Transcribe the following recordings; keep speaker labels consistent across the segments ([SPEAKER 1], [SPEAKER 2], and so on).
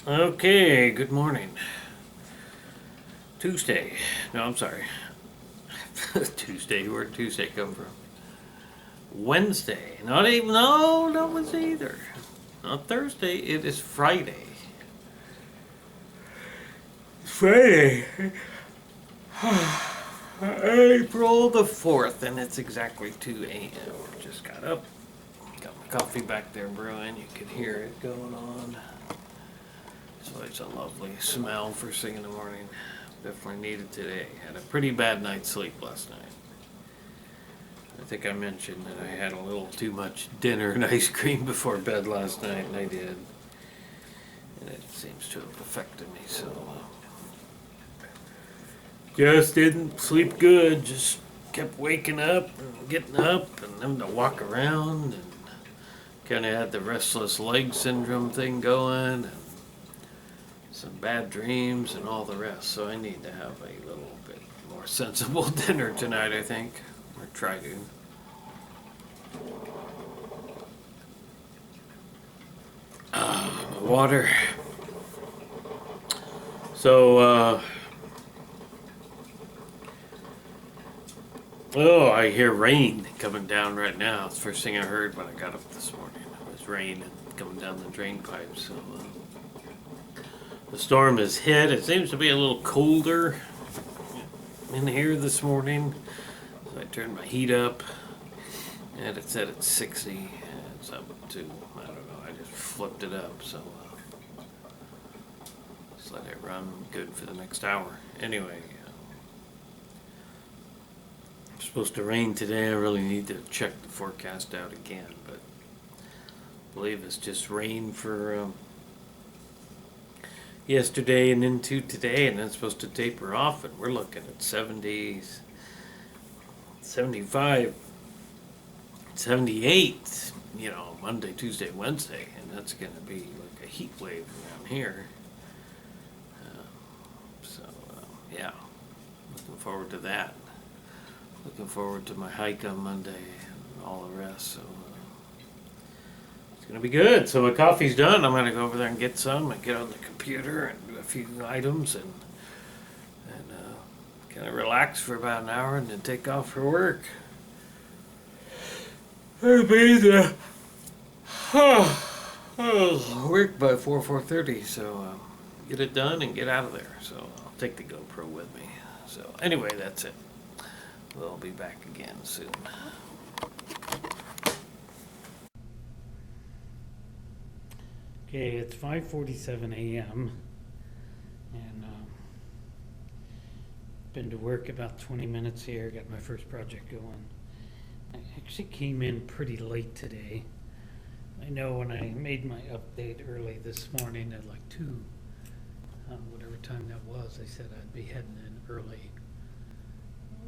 [SPEAKER 1] Okay, good morning. Tuesday. No, I'm sorry. Tuesday. Where'd Tuesday come from? Wednesday. Not even. No, not Wednesday either. Not Thursday. It is Friday. Friday. April the 4th, and it's exactly 2 a.m. Just got up. Got my coffee back there brewing. You can hear it going on. So it's a lovely smell first thing in the morning. Definitely needed today. Had a pretty bad night's sleep last night. I think I mentioned that I had a little too much dinner and ice cream before bed last night, and I did. And it seems to have affected me, so. Just didn't sleep good, just kept waking up and getting up and having to walk around and kind of had the restless leg syndrome thing going and some bad dreams and all the rest. So I need to have a little bit more sensible dinner tonight, I think, or try to. Water. So, oh, I hear rain coming down right now. It's the first thing I heard when I got up this morning. It was rain coming down the drain pipe. So, the storm has hit. It seems to be a little colder in here this morning. So I turned my heat up, and it said it's 60. And it's up to, I don't know, I just flipped it up. So, just let it run good for the next hour. Anyway. Supposed to rain today. I really need to check the forecast out again, but I believe it's just rain for yesterday and into today, and then it's supposed to taper off, and we're looking at 70s, 75, 78, Monday, Tuesday, Wednesday, and that's going to be like a heat wave around here. Yeah, looking forward to that. Looking forward to my hike on Monday and all the rest. So it's gonna be good. So my coffee's done. I'm gonna go over there and get some and get on the computer and do a few items and kind of relax for about an hour and then take off for work. I'll be there. Work by 4:30. So get it done and get out of there. So I'll take the GoPro with me. So anyway, that's it. We'll be back again soon. Okay, it's 5:47 a.m. and been to work about 20 minutes here. Got my first project going. I actually came in pretty late today. I know when I made my update early this morning at like 2, whatever time that was, I said I'd be heading in early.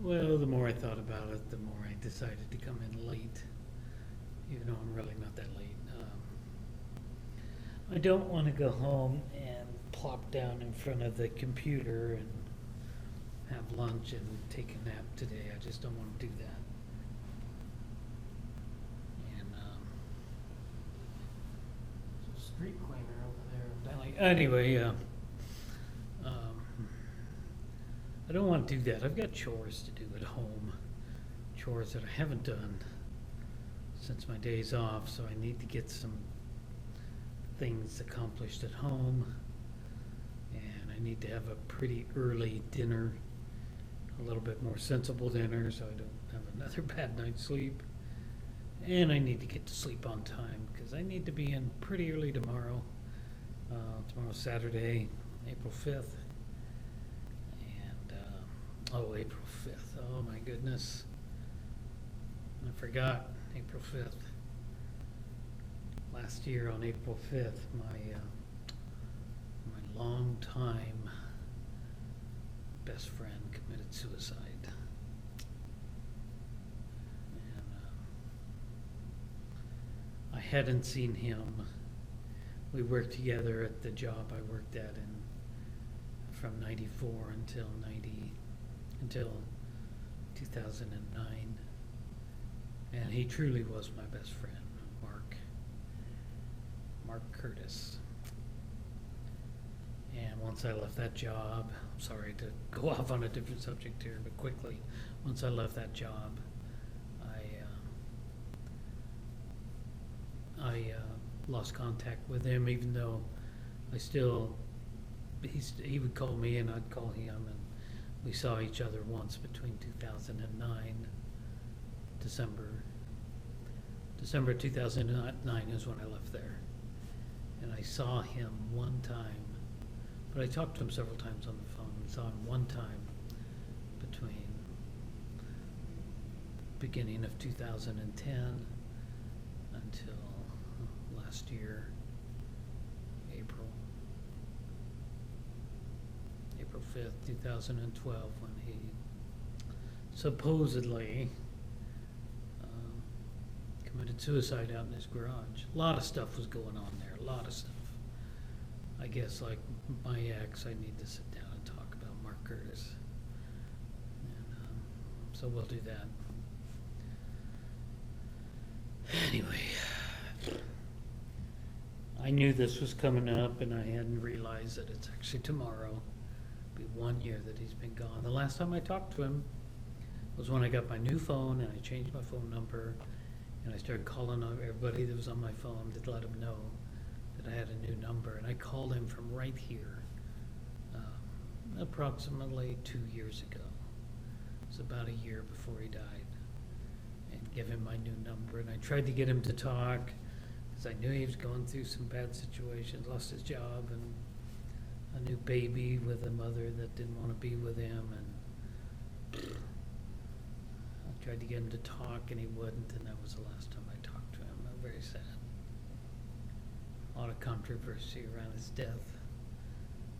[SPEAKER 1] Well, the more I thought about it, the more I decided to come in late, even though I'm really not that late. I don't want to go home and plop down in front of the computer and have lunch and take a nap today. I just don't want to do that. And there's a street cleaner over there. Anyway, I don't want to do that. I've got chores to do at home, chores that I haven't done since my days off, so I need to get some things accomplished at home, and I need to have a pretty early dinner, a little bit more sensible dinner so I don't have another bad night's sleep, and I need to get to sleep on time because I need to be in pretty early tomorrow. Tomorrow's Saturday, April 5th. Oh, April 5th. Oh, my goodness. I forgot April 5th. Last year on April 5th, my longtime best friend committed suicide. And I hadn't seen him. We worked together at the job I worked at from 94 until 2009, and he truly was my best friend, Mark Curtis. once I left that job, sorry to go off on a different subject here, but quickly, once I left that job, I lost contact with him, even though he would call me and I'd call him, and we saw each other once between 2009, December 2009 is when I left there. And I saw him one time, but I talked to him several times on the phone. I saw him one time between beginning of 2010 until last year, April 5th, 2012, when he supposedly committed suicide out in his garage. A lot of stuff was going on there, a lot of stuff. I guess, like my ex, I need to sit down and talk about Mark Curtis. And so we'll do that. Anyway, I knew this was coming up, and I hadn't realized that it's actually tomorrow. It'll be 1 year that he's been gone. The last time I talked to him was when I got my new phone, and I changed my phone number, and I started calling on everybody that was on my phone to let them know that I had a new number. And I called him from right here, approximately 2 years ago. It was about a year before he died, and give him my new number. And I tried to get him to talk, because I knew he was going through some bad situations, lost his job, and a new baby with a mother that didn't want to be with him. And I tried to get him to talk, and he wouldn't, and that was the last time I talked to him. I'm very sad. A lot of controversy around his death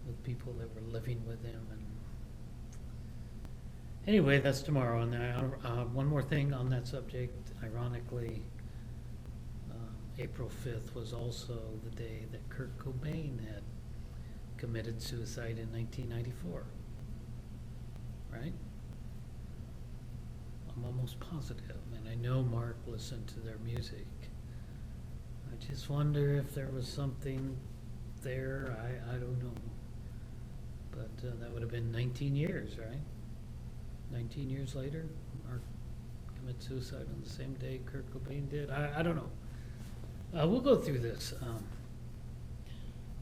[SPEAKER 1] with people that were living with him. And anyway, that's tomorrow. And one more thing on that subject. Ironically, April 5th was also the day that Kurt Cobain had committed suicide in 1994. Right? I'm almost positive, and I know Mark listened to their music. I just wonder if there was something there. I don't know. But that would have been 19 years, right? 19 years later, Mark committed suicide on the same day Kurt Cobain did. I don't know. We'll go through this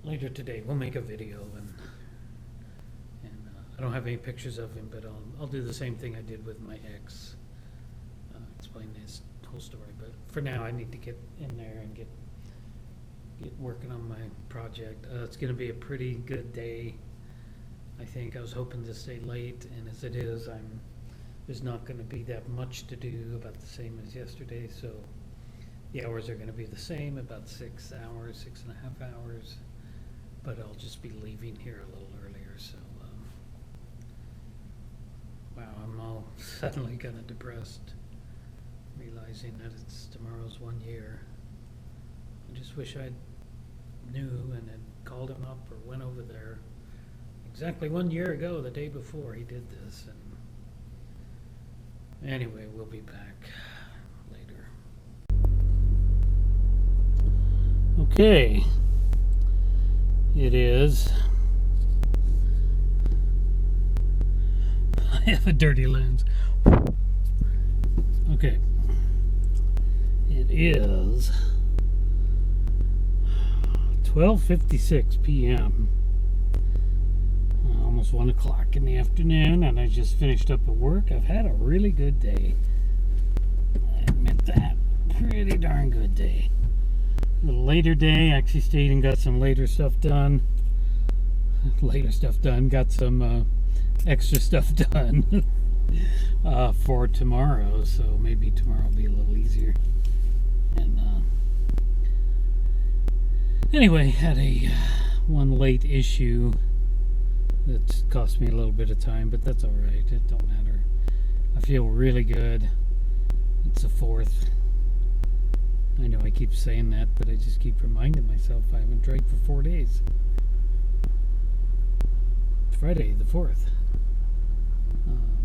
[SPEAKER 1] later today. We'll make a video, and I don't have any pictures of him, but I'll do the same thing I did with my ex, explain his whole story. But for now, I need to get in there and get working on my project. It's going to be a pretty good day. I think I was hoping to stay late, and as it is, there's not going to be that much to do, about the same as yesterday. So the hours are going to be the same, about 6 hours, 6.5 hours. But I'll just be leaving here a little earlier. So wow, I'm all suddenly kind of depressed, realizing that it's tomorrow's 1 year. I just wish I knew and had called him up or went over there exactly 1 year ago, the day before he did this. And anyway, we'll be back later. Okay. It is. I have a dirty lens. Okay. It is 12:56 p.m. Almost 1 o'clock in the afternoon, and I just finished up at work. I've had a really good day. I admit that. Pretty darn good day. A little later day. Actually stayed and got some later stuff done. Got some extra stuff done for tomorrow. So maybe tomorrow will be a little easier. And anyway, had one late issue that cost me a little bit of time, but that's all right. It don't matter. I feel really good. It's the 4th. I know I keep saying that, but I just keep reminding myself I haven't drank for 4 days. Friday, the 4th.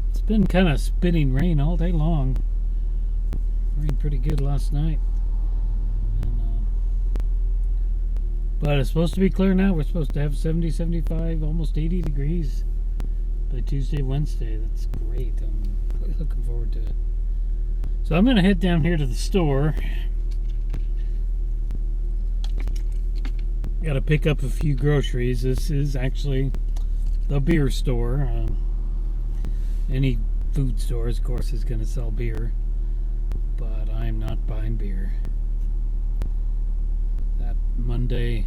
[SPEAKER 1] It's been kind of spitting rain all day long. Rained pretty good last night. And But it's supposed to be clear now. We're supposed to have 70, 75, almost 80 degrees by Tuesday, Wednesday. That's great. I'm really looking forward to it. So I'm going to head down here to the store. Got to pick up a few groceries. This is actually the beer store. Any food store, of course, is going to sell beer. But I'm not buying beer. That Monday,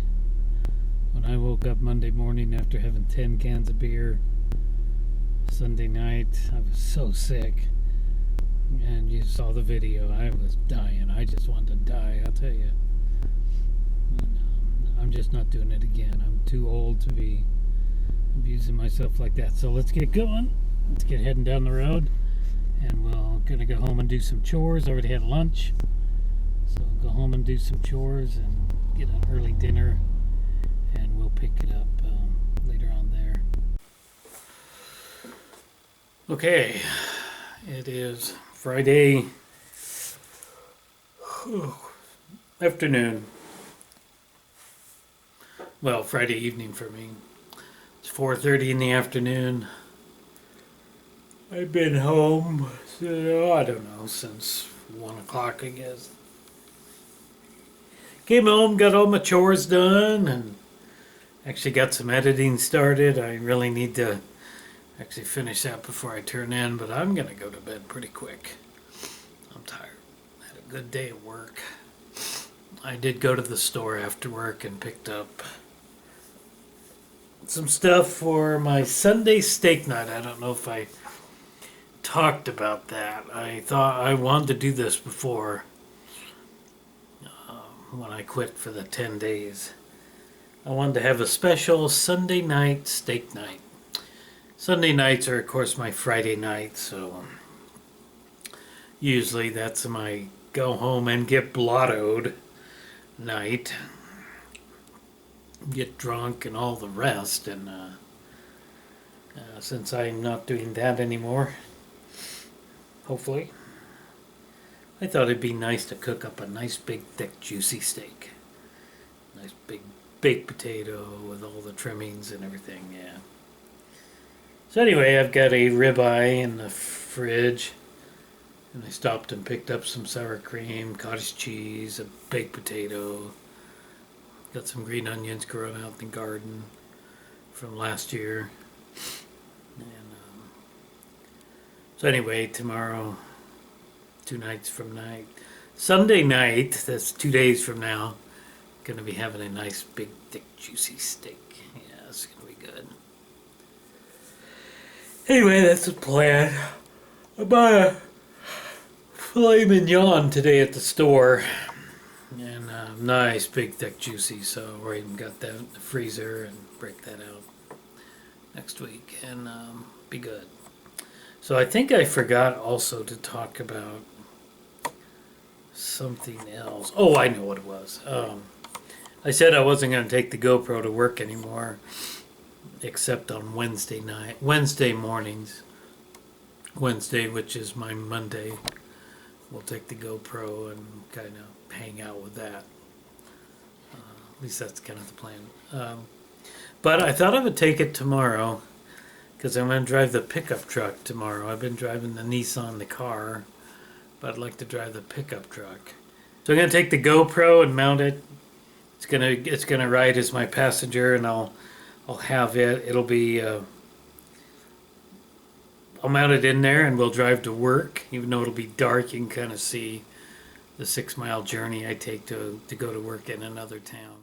[SPEAKER 1] when I woke up Monday morning after having 10 cans of beer, Sunday night, I was so sick. And you saw the video. I was dying. I just wanted to die, I'll tell you. And, I'm just not doing it again. I'm too old to be abusing myself like that. So let's get going. Let's get heading down the road. And we're going to go home and do some chores. I already had lunch. So go home and do some chores and get an early dinner. And we'll pick it up later on there. Okay. It is Friday afternoon. Well, Friday evening for me. It's 4:30 in the afternoon. I've been home, I don't know, since 1 o'clock, I guess. Came home, got all my chores done, and actually got some editing started. I really need to actually finish that before I turn in, but I'm going to go to bed pretty quick. I'm tired. I had a good day at work. I did go to the store after work and picked up some stuff for my Sunday steak night. I don't know if I talked about that. I thought I wanted to do this before when I quit for the 10 days. I wanted to have a special Sunday night steak night. Sunday nights are, of course, my Friday night, so usually that's my go home and get blottoed night, get drunk and all the rest, and since I'm not doing that anymore, hopefully, I thought it'd be nice to cook up a nice big thick juicy steak. Nice big baked potato with all the trimmings and everything, yeah. So anyway, I've got a ribeye in the fridge, and I stopped and picked up some sour cream, cottage cheese, a baked potato, got some green onions growing out in the garden from last year. And so anyway, tomorrow, 2 nights from night, Sunday night, that's 2 days from now, going to be having a nice big thick juicy steak. Yeah, it's going to be good. Anyway, that's the plan. I bought a filet mignon today at the store. And nice, big, thick, juicy. So I even got that in the freezer and break that out next week. And be good. So I think I forgot also to talk about something else. Oh, I know what it was. I said I wasn't going to take the GoPro to work anymore, except on Wednesday mornings. Wednesday, which is my Monday, we'll take the GoPro and kind of hang out with that. At least that's kind of the plan. But I thought I would take it tomorrow, because I'm going to drive the pickup truck tomorrow. I've been driving the Nissan, the car, but I'd like to drive the pickup truck. So I'm going to take the GoPro and mount it. It's gonna ride as my passenger, and I'll have it. It'll be I'll mount it in there, and we'll drive to work. Even though it'll be dark, you can kind of see the 6-mile journey I take to go to work in another town.